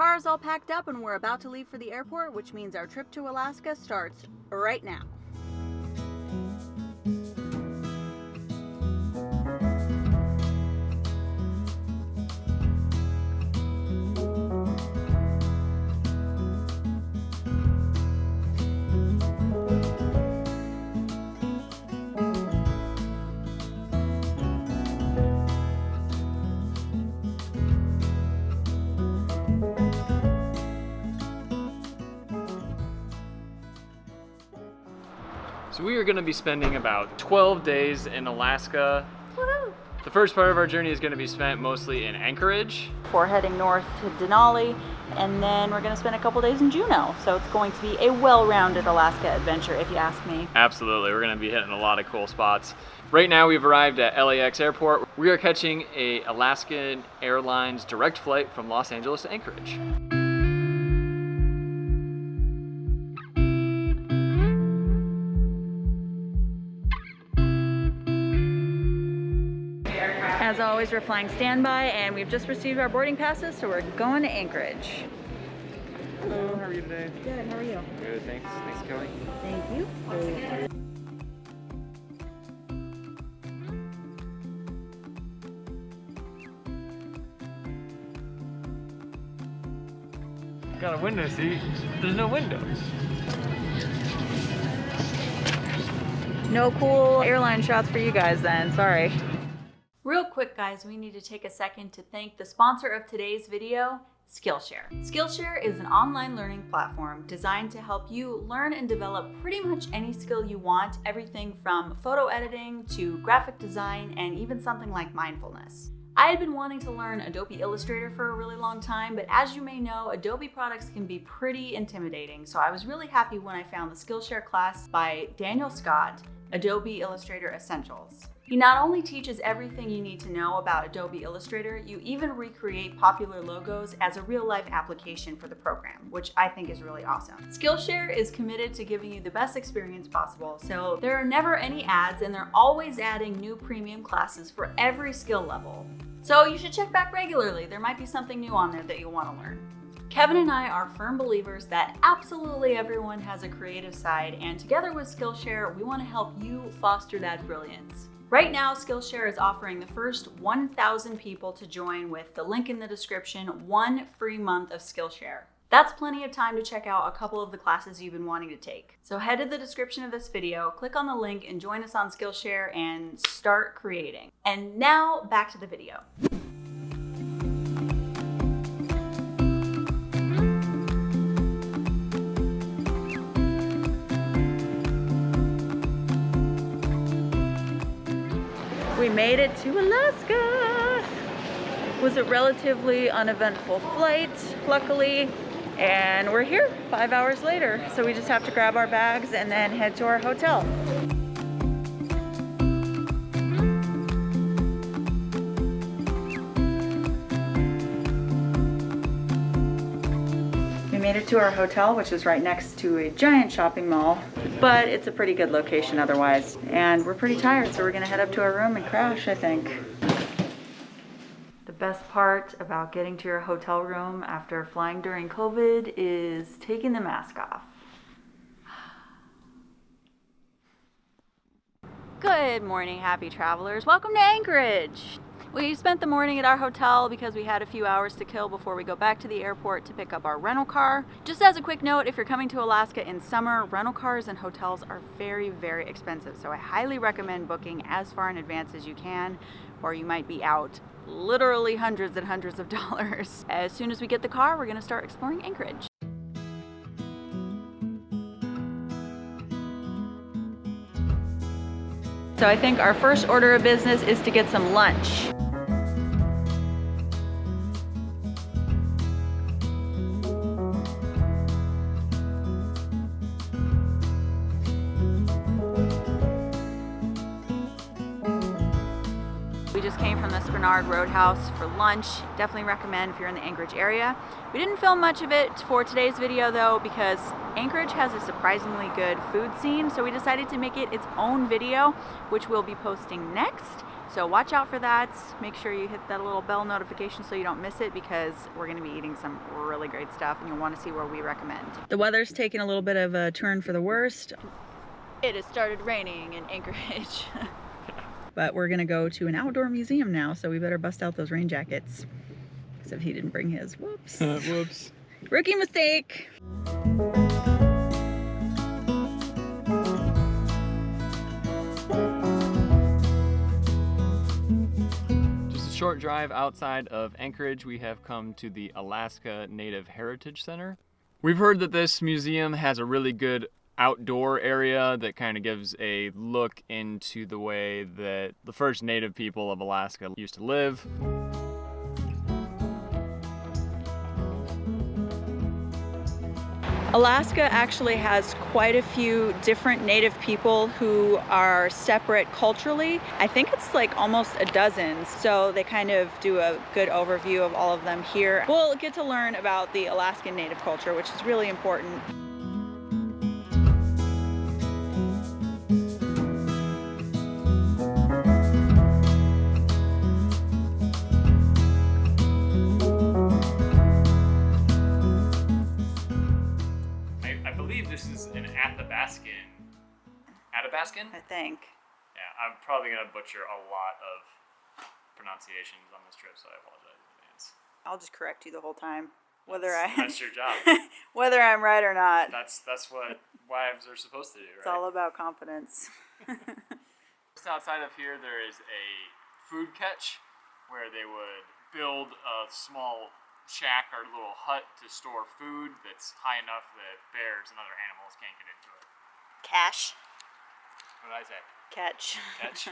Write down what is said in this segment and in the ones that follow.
car is all packed up and we're about to leave for the airport, which means our trip to Alaska starts right now. So we are going to be spending about 12 days in Alaska. Woohoo! The first part of our journey is going to be spent mostly in Anchorage. Before heading north to Denali, and then we're going to spend a couple days in Juneau. So it's going to be a well-rounded Alaska adventure, if you ask me. Absolutely, we're going to be hitting a lot of cool spots. Right now we've arrived at LAX airport. We are catching a Alaskan Airlines direct flight from Los Angeles to Anchorage. As always, we're flying standby, and we've just received our boarding passes, so we're going to Anchorage. Hello, how are you today? Good, how are you? Good, thanks. Thanks, Kelly. Thank you. Got a window seat. There's no windows. No cool airline shots for you guys then, sorry. Real quick guys, we need to take a second to thank the sponsor of today's video, Skillshare. Skillshare is an online learning platform designed to help you learn and develop pretty much any skill you want, everything from photo editing to graphic design and even something like mindfulness. I had been wanting to learn Adobe Illustrator for a really long time, but as you may know, Adobe products can be pretty intimidating, so I was really happy when I found the Skillshare class by Daniel Scott, Adobe Illustrator Essentials. He not only teaches everything you need to know about Adobe Illustrator, you even recreate popular logos as a real-life application for the program, which I think is really awesome. Skillshare is committed to giving you the best experience possible, so there are never any ads and they're always adding new premium classes for every skill level. So you should check back regularly. There might be something new on there that you'll want to learn. Kevin and I are firm believers that absolutely everyone has a creative side, and together with Skillshare, we want to help you foster that brilliance. Right now, Skillshare is offering the first 1,000 people to join with the link in the description, 1 free month of Skillshare. That's plenty of time to check out a couple of the classes you've been wanting to take. So head to the description of this video, click on the link, and join us on Skillshare and start creating. And now back to the video. We made it to Alaska. It was a relatively uneventful flight, luckily, and we're here 5 hours later. So we just have to grab our bags and then head to our hotel. We made it to our hotel, which is right next to a giant shopping mall, but it's a pretty good location otherwise. And we're pretty tired, so we're gonna head up to our room and crash, I think. The best part about getting to your hotel room after flying during COVID is taking the mask off. Good morning, happy travelers. Welcome to Anchorage. We spent the morning at our hotel because we had a few hours to kill before we go back to the airport to pick up our rental car. Just as a quick note, if you're coming to Alaska in summer, rental cars and hotels are very, very expensive. So I highly recommend booking as far in advance as you can, or you might be out literally hundreds and hundreds of dollars. As soon as we get the car, we're gonna start exploring Anchorage. So I think our first order of business is to get some lunch. just came from the Spenard Roadhouse for lunch. Definitely recommend if you're in the Anchorage area. We didn't film much of it for today's video though because Anchorage has a surprisingly good food scene, so we decided to make it its own video, which we'll be posting next. So watch out for that. Make sure you hit that little bell notification so you don't miss it because we're going to be eating some really great stuff and you'll want to see where we recommend. The weather's taken a little bit of a turn for the worst. It has started raining in Anchorage. But we're going to go to an outdoor museum now, so we better bust out those rain jackets. Except he didn't bring his. Whoops. Whoops. Rookie mistake. Short drive outside of Anchorage, we have come to the Alaska Native Heritage Center. We've heard that this museum has a really good outdoor area that kind of gives a look into the way that the first native people of Alaska used to live. Alaska actually has quite a few different native people who are separate culturally. I think it's like almost a dozen, so they kind of do a good overview of all of them here. We'll get to learn about the Alaskan native culture, which is really important. This is an Athabaskan? I think. Yeah, I'm probably going to butcher a lot of pronunciations on this trip, so I apologize in advance. I'll just correct you the whole time, That's your job. whether I'm right or not. That's what wives are supposed to do, right? It's all about confidence. Just outside of here, there is a food catch where they would build a small shack or little hut to store food that's high enough that bears and other animals can't get into it. Cash. What did I say? Catch. Catch.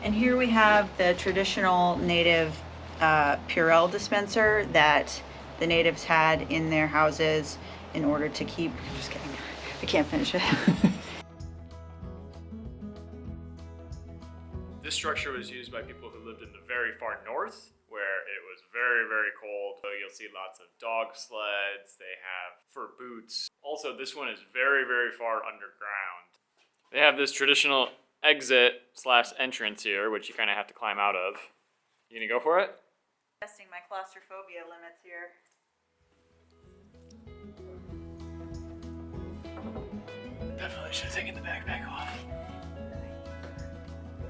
And here we have the traditional native Purell dispenser that the natives had in their houses in order to keep, just kidding, I can't finish it. This structure was used by people who lived in the very far north, where it was very, very cold. So you'll see lots of dog sleds, they have fur boots. Also, this one is very, very far underground. They have this traditional exit/entrance here, which you kind of have to climb out of. You gonna go for it? Testing my claustrophobia limits here. Definitely should have taken the backpack off.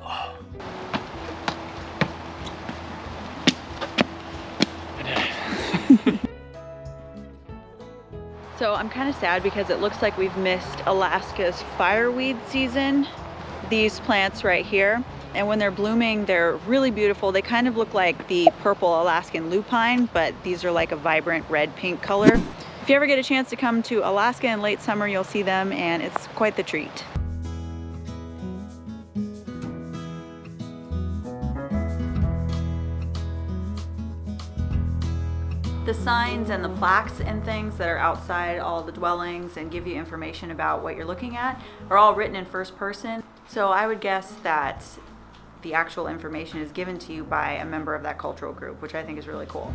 Oh. I did it. So I'm kind of sad because it looks like we've missed Alaska's fireweed season. These plants right here. And when they're blooming, they're really beautiful. They kind of look like the purple Alaskan lupine, but these are like a vibrant red-pink color. If you ever get a chance to come to Alaska in late summer, you'll see them and it's quite the treat. The signs and the plaques and things that are outside all the dwellings and give you information about what you're looking at are all written in first person. So I would guess that the actual information is given to you by a member of that cultural group, which I think is really cool.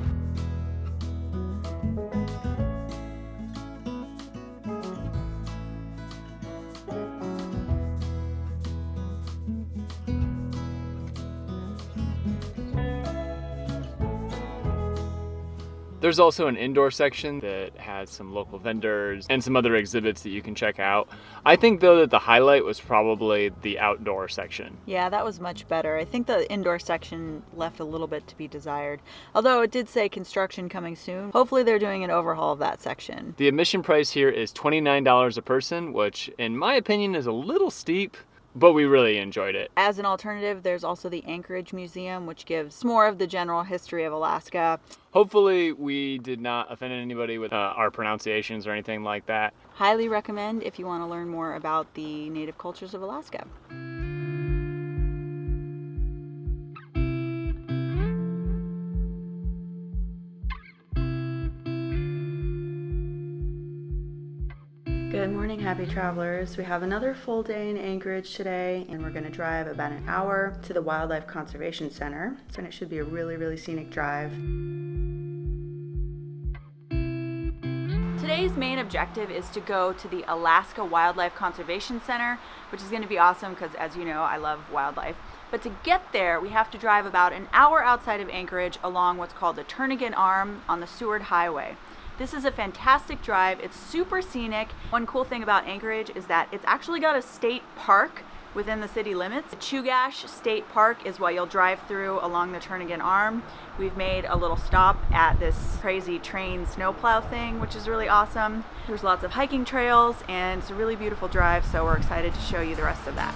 There's also an indoor section that has some local vendors and some other exhibits that you can check out. I think though that the highlight was probably the outdoor section. Yeah, that was much better. I think the indoor section left a little bit to be desired. Although it did say construction coming soon. Hopefully they're doing an overhaul of that section. The admission price here is $29 a person, which in my opinion is a little steep, but we really enjoyed it. As an alternative, there's also the Anchorage Museum, which gives more of the general history of Alaska. Hopefully we did not offend anybody with our pronunciations or anything like that. Highly recommend if you want to learn more about the native cultures of Alaska. Good morning, happy travelers. We have another full day in Anchorage today, and we're gonna drive about an hour to the Wildlife Conservation Center. And it should be a really scenic drive. Today's main objective is to go to the Alaska Wildlife Conservation Center, which is gonna be awesome because, as you know, I love wildlife. But to get there, we have to drive about an hour outside of Anchorage along what's called the Turnagain Arm on the Seward Highway. This is a fantastic drive. It's super scenic. One cool thing about Anchorage is that it's actually got a state park within the city limits. Chugach State Park is what you'll drive through along the Turnagain Arm. We've made a little stop at this crazy train snowplow thing, which is really awesome. There's lots of hiking trails, and it's a really beautiful drive, so we're excited to show you the rest of that.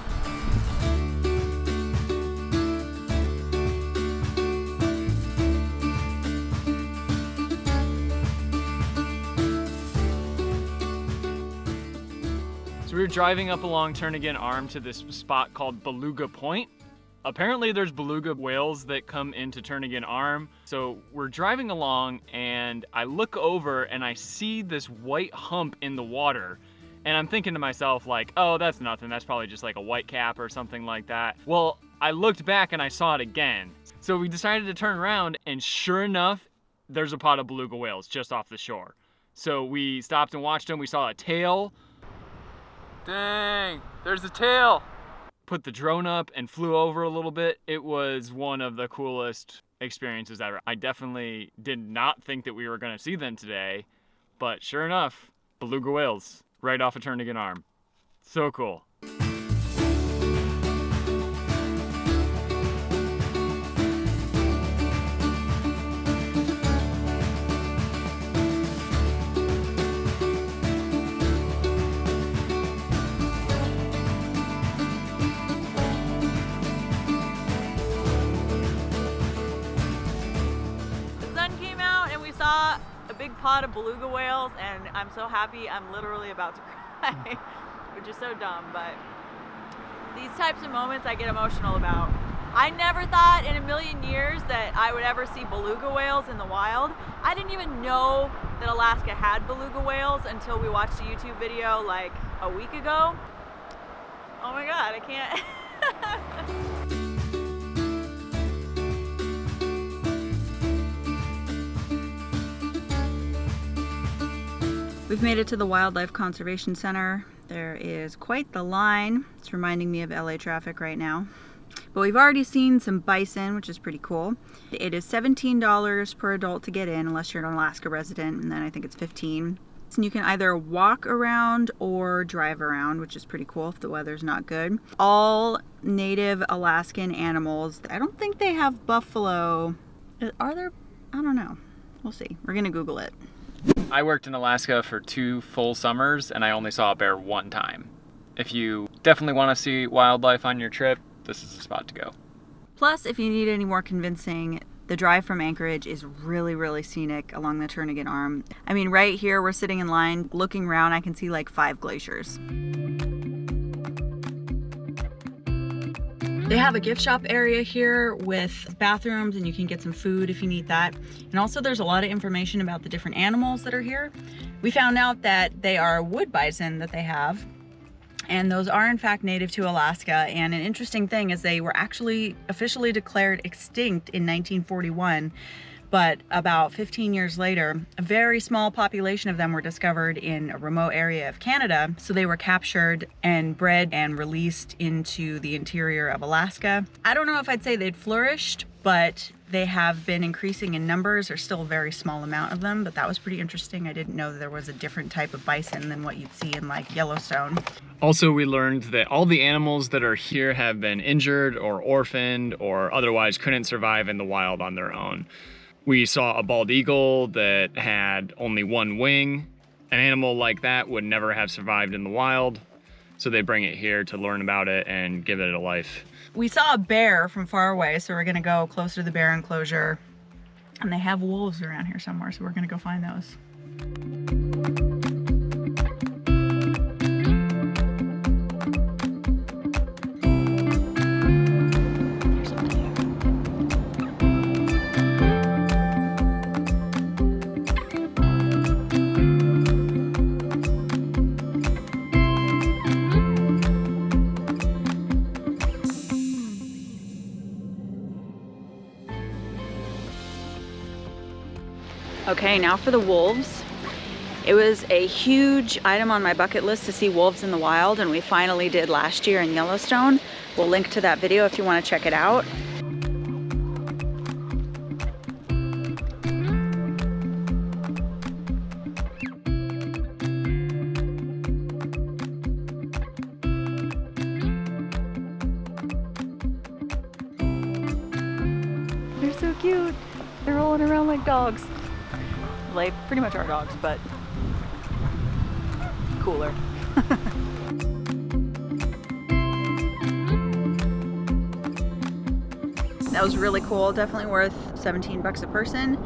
So we were driving up along Turnagain Arm to this spot called Beluga Point. Apparently there's beluga whales that come into Turnagain Arm. So we're driving along and I look over and I see this white hump in the water. And I'm thinking to myself like, oh, that's nothing. That's probably just like a white cap or something like that. Well, I looked back and I saw it again. So we decided to turn around, and sure enough, there's a pod of beluga whales just off the shore. So we stopped and watched them. We saw a tail. Dang, there's a tail. Put the drone up and flew over a little bit. It was one of the coolest experiences ever. I definitely did not think that we were gonna see them today, but sure enough, beluga whales right off of Turnagain Arm. So cool. Saw a big pod of beluga whales, and I'm so happy I'm literally about to cry, which is so dumb, but these types of moments I get emotional about. I never thought in a million years that I would ever see beluga whales in the wild. I didn't even know that Alaska had beluga whales until we watched a YouTube video like a week ago. Oh my god, I can't. We've made it to the Wildlife Conservation Center. There is quite the line. It's reminding me of LA traffic right now. But we've already seen some bison, which is pretty cool. It is $17 per adult to get in, unless you're an Alaska resident, and then I think it's $15. And you can either walk around or drive around, which is pretty cool if the weather's not good. All native Alaskan animals. I don't think they have buffalo. Are there? I don't know. We'll see. We're gonna Google it. I worked in Alaska for 2 full summers and I only saw a bear one time. If you definitely want to see wildlife on your trip, this is the spot to go. Plus, if you need any more convincing, the drive from Anchorage is really scenic along the Turnagain Arm. I mean, right here, we're sitting in line, looking around, I can see like 5 glaciers. They have a gift shop area here with bathrooms, and you can get some food if you need that. And also there's a lot of information about the different animals that are here. We found out that they are wood bison that they have, and those are in fact native to Alaska. And an interesting thing is they were actually officially declared extinct in 1941. But about 15 years later, a very small population of them were discovered in a remote area of Canada. So they were captured and bred and released into the interior of Alaska. I don't know if I'd say they'd flourished, but they have been increasing in numbers. There's still a very small amount of them, but that was pretty interesting. I didn't know that there was a different type of bison than what you'd see in like Yellowstone. Also, we learned that all the animals that are here have been injured or orphaned or otherwise couldn't survive in the wild on their own. We saw a bald eagle that had only one wing. An animal like that would never have survived in the wild. So they bring it here to learn about it and give it a life. We saw a bear from far away, so we're gonna go closer to the bear enclosure. And they have wolves around here somewhere, so we're gonna go find those. Okay, now for the wolves. It was a huge item on my bucket list to see wolves in the wild, and we finally did last year in Yellowstone. We'll link to that video if you want to check it out. They're so cute. They're rolling around like dogs. Like pretty much our dogs, but cooler. That was really cool. Definitely worth 17 bucks a person.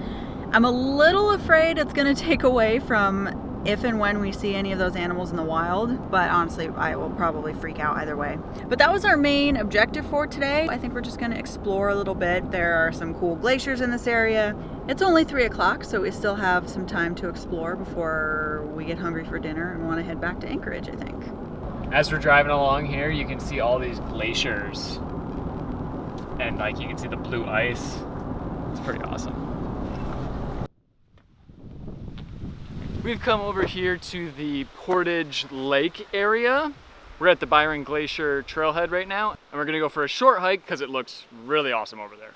I'm a little afraid it's gonna take away from if and when we see any of those animals in the wild, but honestly, I will probably freak out either way. But that was our main objective for today. I think we're just gonna explore a little bit. There are some cool glaciers in this area. It's only 3 o'clock, so we still have some time to explore before we get hungry for dinner and wanna head back to Anchorage, I think. As we're driving along here, you can see all these glaciers. And like you can see the blue ice. It's pretty awesome. We've come over here to the Portage Lake area. We're at the Byron Glacier trailhead right now, and we're gonna go for a short hike because it looks really awesome over there.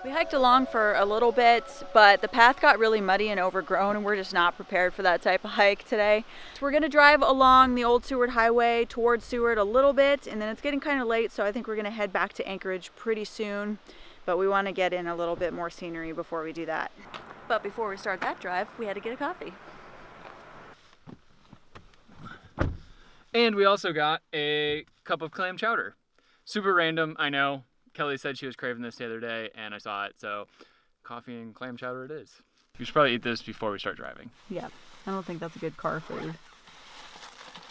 We hiked along for a little bit, but the path got really muddy and overgrown, and we're just not prepared for that type of hike today. So we're gonna drive along the old Seward Highway towards Seward a little bit, and then it's getting kind of late, so I think we're gonna head back to Anchorage pretty soon. But we wanna get in a little bit more scenery before we do that. But before we start that drive, we had to get a coffee. And we also got a cup of clam chowder. Super random, I know. Kelly said she was craving this the other day, and I saw it, so coffee and clam chowder it is. We should probably eat this before we start driving. Yeah, I don't think that's a good car food.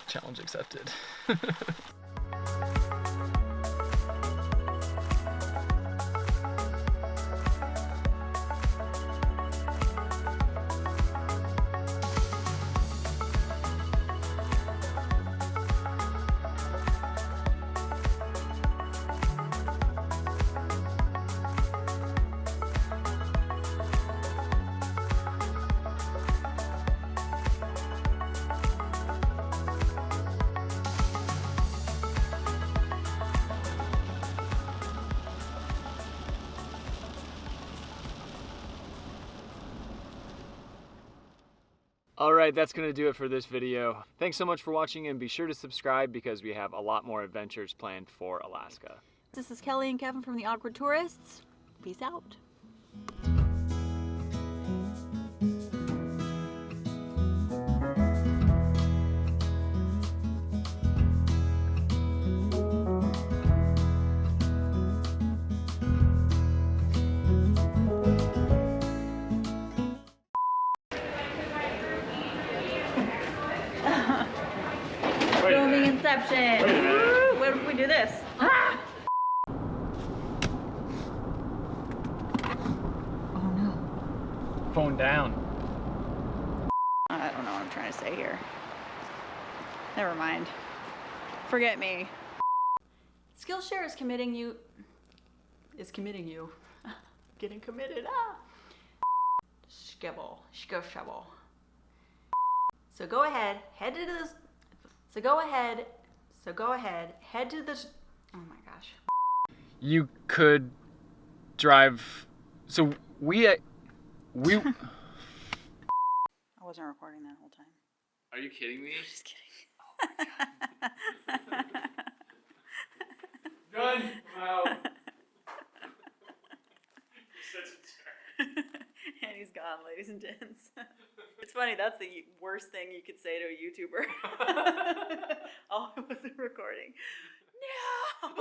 Challenge accepted. Alright, that's going to do it for this video. Thanks so much for watching, and be sure to subscribe because we have a lot more adventures planned for Alaska. This is Kelly and Kevin from the Awkward Tourists. Peace out. Filming Inception. What if we do this? Ah! Oh no. Phone down. I don't know what I'm trying to say here. Never mind. Forget me. Skillshare is committing you. Getting committed. Ah. Skillshare. So go ahead, head to this. So go ahead, head to this. Oh my gosh. You could drive. So we. I wasn't recording that whole time. Are you kidding me? I'm just kidding. Oh my God. Done. Wow. And he's gone, ladies and gents. It's funny, that's the worst thing you could say to a YouTuber. Oh, I wasn't recording. No!